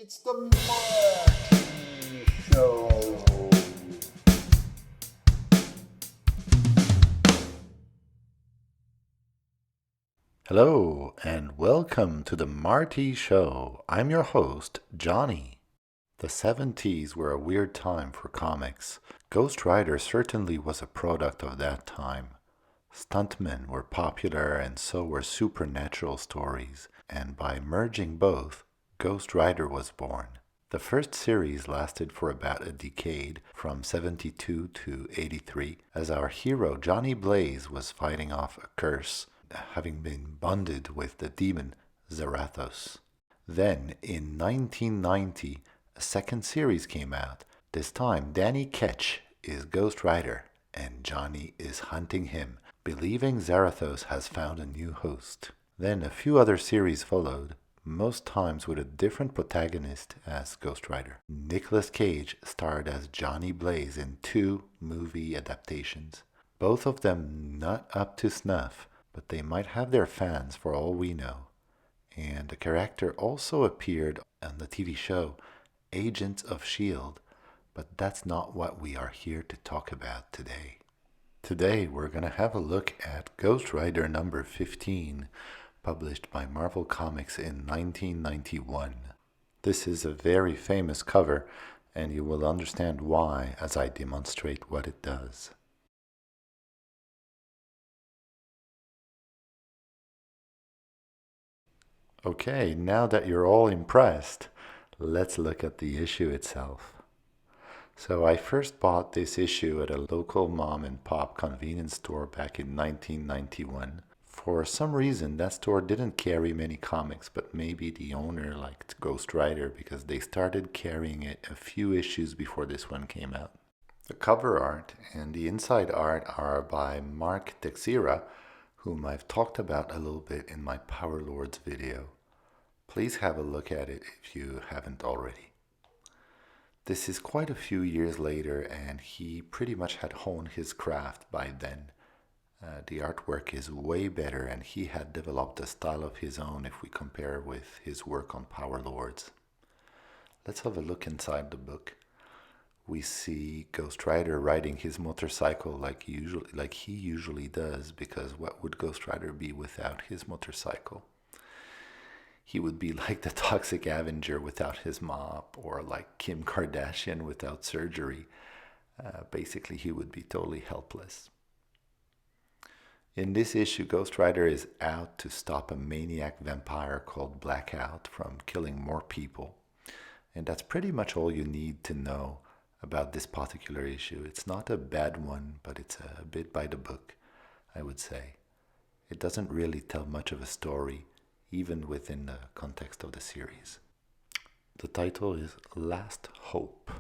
It's the Marty Show. Hello, and welcome to the Marty Show. I'm your host, Johnny. The 70s were a weird time for comics. Ghost Rider certainly was a product of that time. Stuntmen were popular, and so were supernatural stories, and by merging both, Ghost Rider was born. The first series lasted for about a decade, from 72 to 83, as our hero Johnny Blaze was fighting off a curse, having been bonded with the demon Zarathos. Then, in 1990, a second series came out. This time, Danny Ketch is Ghost Rider, and Johnny is hunting him, believing Zarathos has found a new host. Then a few other series followed, most times with a different protagonist as Ghost Rider. Nicolas Cage starred as Johnny Blaze in 2 movie adaptations, both of them not up to snuff, but they might have their fans for all we know. And the character also appeared on the TV show Agents of S.H.I.E.L.D., but that's not what we are here to talk about today. Today we're going to have a look at Ghost Rider number 15, published by Marvel Comics in 1991. This is a very famous cover, and you will understand why as I demonstrate what it does. Okay, now that you're all impressed, let's look at the issue itself. So I first bought this issue at a local mom and pop convenience store back in 1991. For some reason, that store didn't carry many comics, but maybe the owner liked Ghost Rider because they started carrying it a few issues before this one came out. The cover art and the inside art are by Mark Texeira, whom I've talked about a little bit in my Power Lords video. Please have a look at it if you haven't already. This is quite a few years later, and he pretty much had honed his craft by then. The artwork is way better, and he had developed a style of his own if we compare with his work on Power Lords. Let's have a look inside the book. We see Ghost Rider riding his motorcycle like he usually does, because what would Ghost Rider be without his motorcycle? He would be like the Toxic Avenger without his mop, or like Kim Kardashian without surgery. Basically, he would be totally helpless. In this issue, Ghost Rider is out to stop a maniac vampire called Blackout from killing more people. And that's pretty much all you need to know about this particular issue. It's not a bad one, but it's a bit by the book, I would say. It doesn't really tell much of a story, even within the context of the series. The title is Last Hope.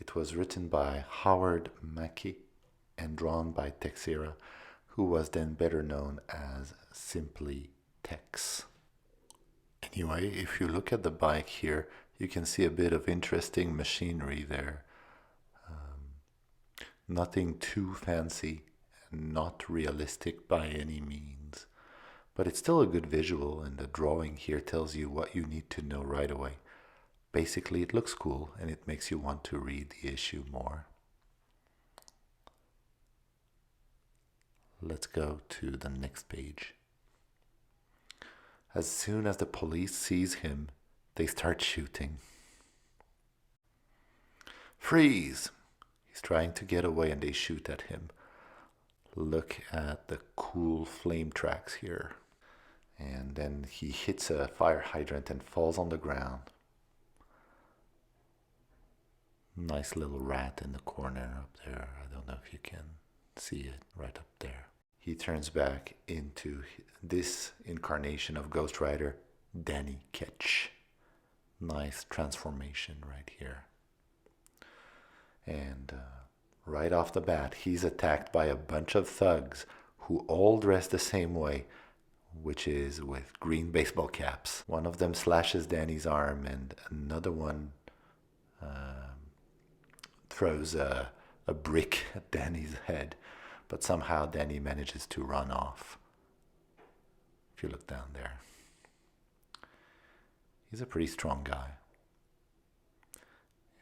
It was written by Howard Mackie and drawn by Texeira, who was then better known as simply Tex. Anyway, if you look at the bike here, you can see a bit of interesting machinery there. Nothing too fancy, and not realistic by any means. But it's still a good visual, and the drawing here tells you what you need to know right away. Basically, it looks cool, and it makes you want to read the issue more. Let's go to the next page. As soon as the police sees him, they start shooting. Freeze! He's trying to get away and they shoot at him. Look at the cool flame tracks here. And then he hits a fire hydrant and falls on the ground. Nice little rat in the corner up there. I don't know if you can see it right up there. He turns back into this incarnation of Ghost Rider, Danny Ketch. Nice transformation right here. And right off the bat, he's attacked by a bunch of thugs who all dress the same way, which is with green baseball caps. One of them slashes Danny's arm, and another one throws a brick at Danny's head. But somehow Danny manages to run off. If you look down there. He's a pretty strong guy.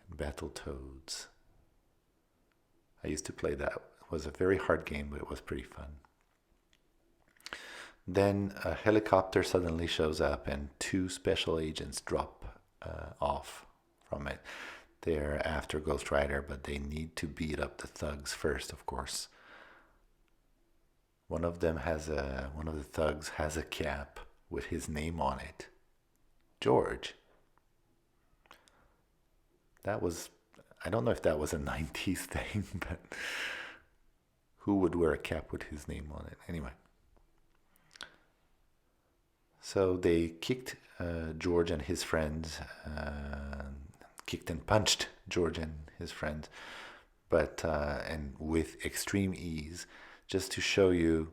And Battletoads. I used to play that. It was a very hard game, but it was pretty fun. Then a helicopter suddenly shows up, and two special agents drop off from it. They're after Ghost Rider, but they need to beat up the thugs first, of course. One of the thugs has a cap with his name on it. George. That was, I don't know if that was a 90s thing, but who would wear a cap with his name on it? Anyway. So they kicked George and his friends, kicked and punched George and his friends, but and with extreme ease, just to show you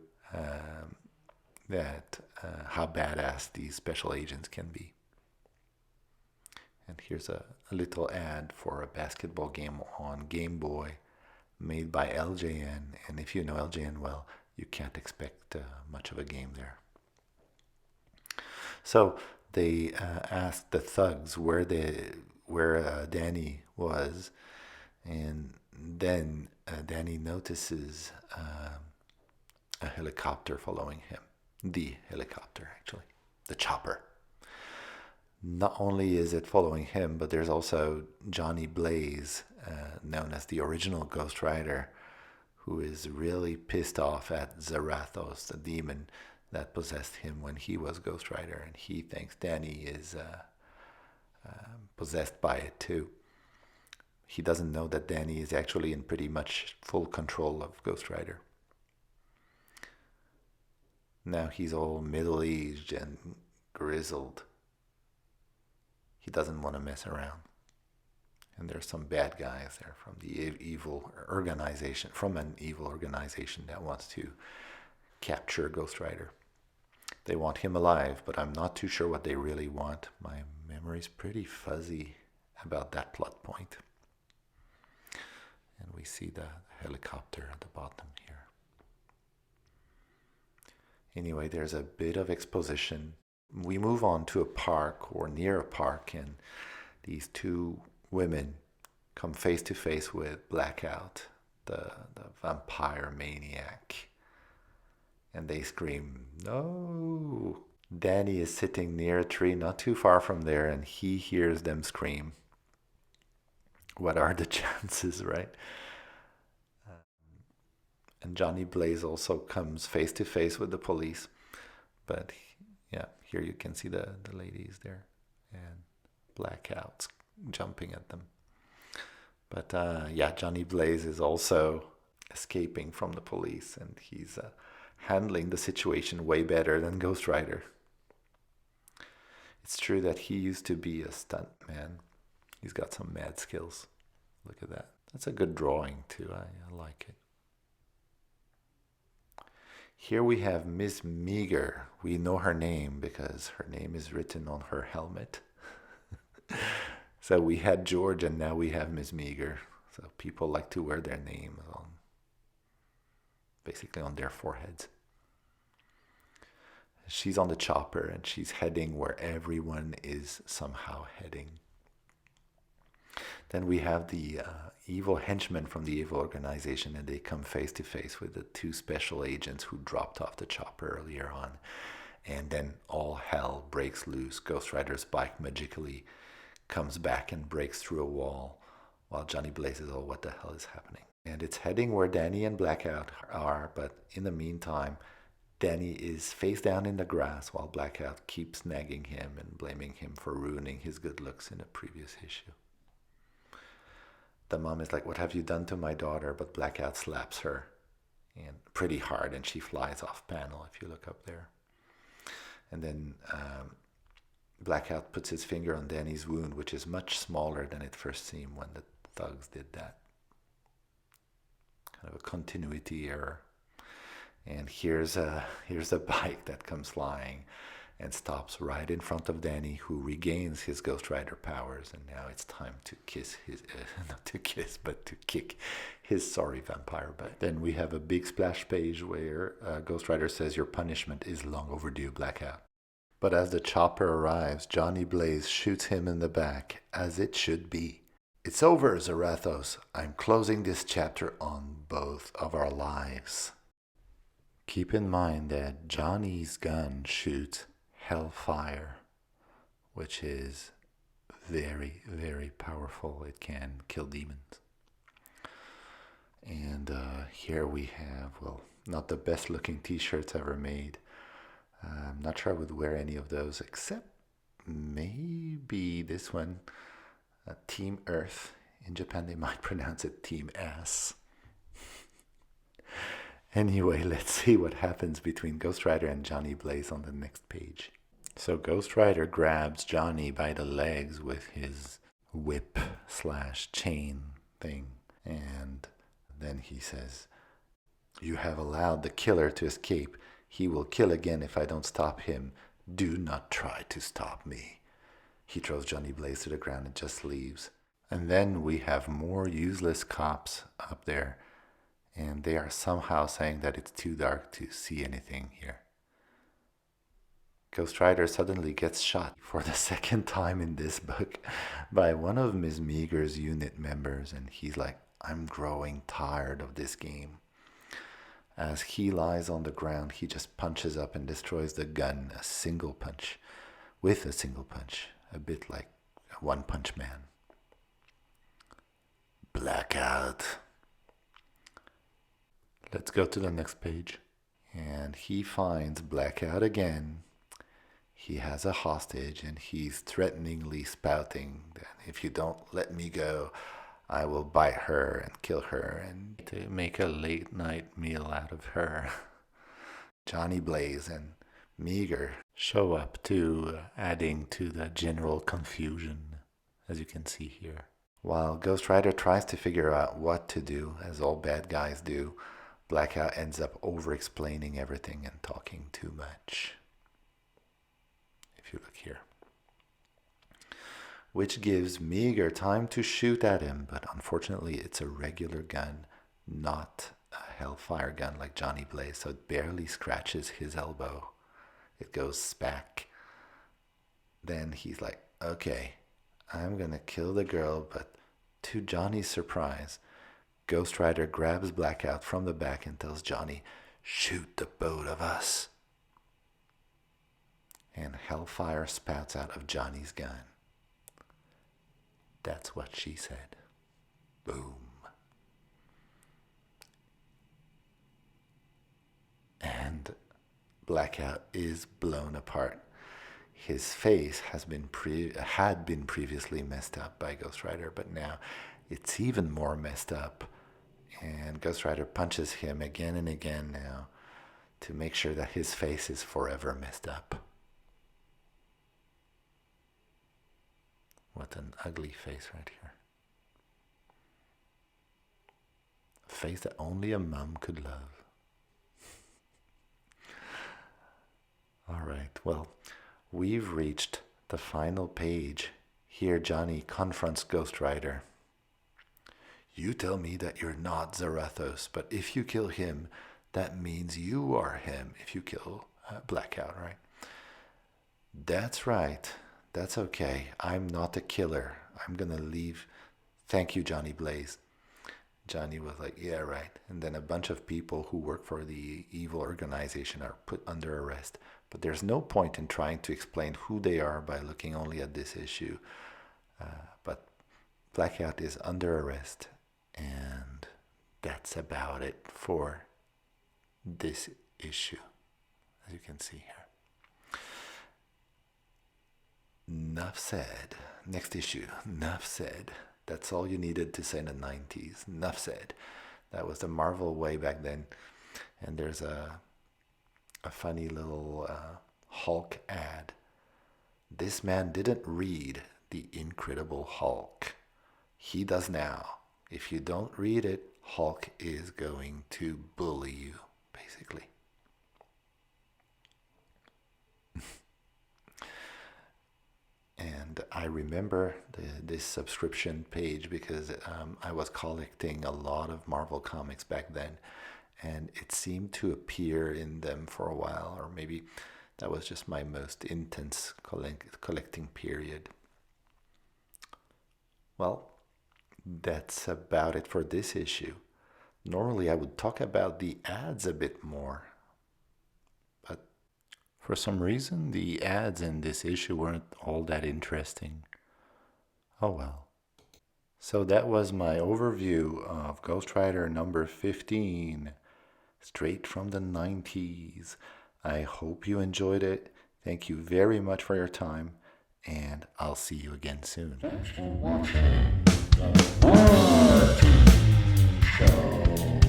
that how badass these special agents can be. And here's a little ad for a basketball game on Game Boy made by LJN. And if you know LJN well, you can't expect much of a game there. So they asked the thugs where Danny was, and then Danny notices a helicopter following him. The helicopter, actually. The chopper. Not only is it following him, but there's also Johnny Blaze, known as the original Ghost Rider, who is really pissed off at Zarathos, the demon that possessed him when he was Ghost Rider, and he thinks Danny is possessed by it too. He doesn't know that Danny is actually in pretty much full control of Ghost Rider. Now he's all middle-aged and grizzled. He doesn't want to mess around. And there's some bad guys there from the evil organization, that wants to capture Ghost Rider. They want him alive, but I'm not too sure what they really want. My memory's pretty fuzzy about that plot point. And we see the helicopter at the bottom here. Anyway, there's a bit of exposition. We move on to a park, or near a park, and these two women come face to face with Blackout, the vampire maniac. And they scream, "No!" Danny is sitting near a tree not too far from there, and he hears them scream. What are the chances, right? And Johnny Blaze also comes face to face with the police. But yeah, here you can see the ladies there, and Blackout's jumping at them. But yeah, Johnny Blaze is also escaping from the police, and he's handling the situation way better than Ghost Rider. It's true that he used to be a stunt man. He's got some mad skills. Look at that. That's a good drawing too. I like it. Here we have Miss Meager. We know her name because her name is written on her helmet. So we had George, and now we have Miss Meager. So people like to wear their names basically on their foreheads. She's on the chopper, and she's heading where everyone is somehow heading. Then we have the evil henchmen from the evil organization, and they come face to face with the two special agents who dropped off the chopper earlier on. And then all hell breaks loose. Ghost Rider's bike magically comes back and breaks through a wall, while Johnny Blaze is, "Oh, what the hell is happening?" And it's heading where Danny and Blackout are, but in the meantime, Danny is face down in the grass while Blackout keeps nagging him and blaming him for ruining his good looks in a previous issue. The mom is like, "What have you done to my daughter?" But Blackout slaps her, and pretty hard, and she flies off panel if you look up there. And then Blackout puts his finger on Danny's wound, which is much smaller than it first seemed when the thugs did that. Kind of a continuity error. And here's a bike that comes flying and stops right in front of Danny, who regains his Ghost Rider powers, and now it's time to kiss his, not to kiss, but to kick his sorry vampire butt. Then we have a big splash page where Ghost Rider says, "Your punishment is long overdue, Blackout." But as the chopper arrives, Johnny Blaze shoots him in the back, as it should be. It's over, Zarathos. I'm closing this chapter on both of our lives. Keep in mind that Johnny's gun shoots hellfire, which is very, very powerful. It can kill demons. And here we have, well, not the best looking t-shirts ever made. I'm not sure I would wear any of those except maybe this one, Team Earth. In Japan they might pronounce it Team Ass. Anyway, let's see what happens between Ghost Rider and Johnny Blaze on the next page. So Ghost Rider grabs Johnny by the legs with his whip / chain thing. And then he says, "You have allowed the killer to escape. He will kill again if I don't stop him. Do not try to stop me." He throws Johnny Blaze to the ground and just leaves. And then we have more useless cops up there. And they are somehow saying that it's too dark to see anything here. Ghost Rider suddenly gets shot for the second time in this book by one of Ms. Meager's unit members, and he's like, "I'm growing tired of this game." As he lies on the ground, he just punches up and destroys the gun with a single punch, a bit like a One Punch Man. Blackout. Let's go to the next page. And he finds Blackout again. He has a hostage and he's threateningly spouting that if you don't let me go, I will bite her and kill her and to make a late night meal out of her. Johnny Blaze and Meager show up too, adding to the general confusion, as you can see here. While Ghost Rider tries to figure out what to do, as all bad guys do, Blackout ends up over-explaining everything and talking too much. If you look here. Which gives Meager time to shoot at him, but unfortunately it's a regular gun, not a hellfire gun like Johnny Blaze, so it barely scratches his elbow. It goes back. Then he's like, "Okay, I'm gonna kill the girl," but to Johnny's surprise, Ghost Rider grabs Blackout from the back and tells Johnny, "Shoot the both of us." And hellfire spouts out of Johnny's gun. That's what she said. Boom. And Blackout is blown apart. His face had been previously messed up by Ghost Rider, but now it's even more messed up. And Ghost Rider punches him again and again now to make sure that his face is forever messed up. What an ugly face right here. A face that only a mom could love. Alright, well, we've reached the final page. Here Johnny confronts Ghost Rider. "You tell me that you're not Zarathos, but if you kill him, that means you are him if you kill Blackout, right?" "That's right. That's okay. I'm not a killer. I'm gonna leave. Thank you, Johnny Blaze." Johnny was like, "Yeah, right." And then a bunch of people who work for the evil organization are put under arrest. But there's no point in trying to explain who they are by looking only at this issue. But Blackout is under arrest. And that's about it for this issue, as you can see here. Enough said. Next issue. Enough said. That's all you needed to say in the 90s. Enough said. That was the Marvel way back then. And there's a funny little Hulk ad. "This man didn't read The Incredible Hulk. He does now. If you don't read it, Hulk is going to bully you," basically. And I remember this subscription page because I was collecting a lot of Marvel comics back then, and it seemed to appear in them for a while, or maybe That was just my most intense collecting period. Well, that's about it for this issue. Normally, I would talk about the ads a bit more, but for some reason, the ads in this issue weren't all that interesting. Oh well. So that was my overview of Ghost Rider number 15, straight from the 90s. I hope you enjoyed it. Thank you very much for your time, and I'll see you again soon. Thanks for watching the Show.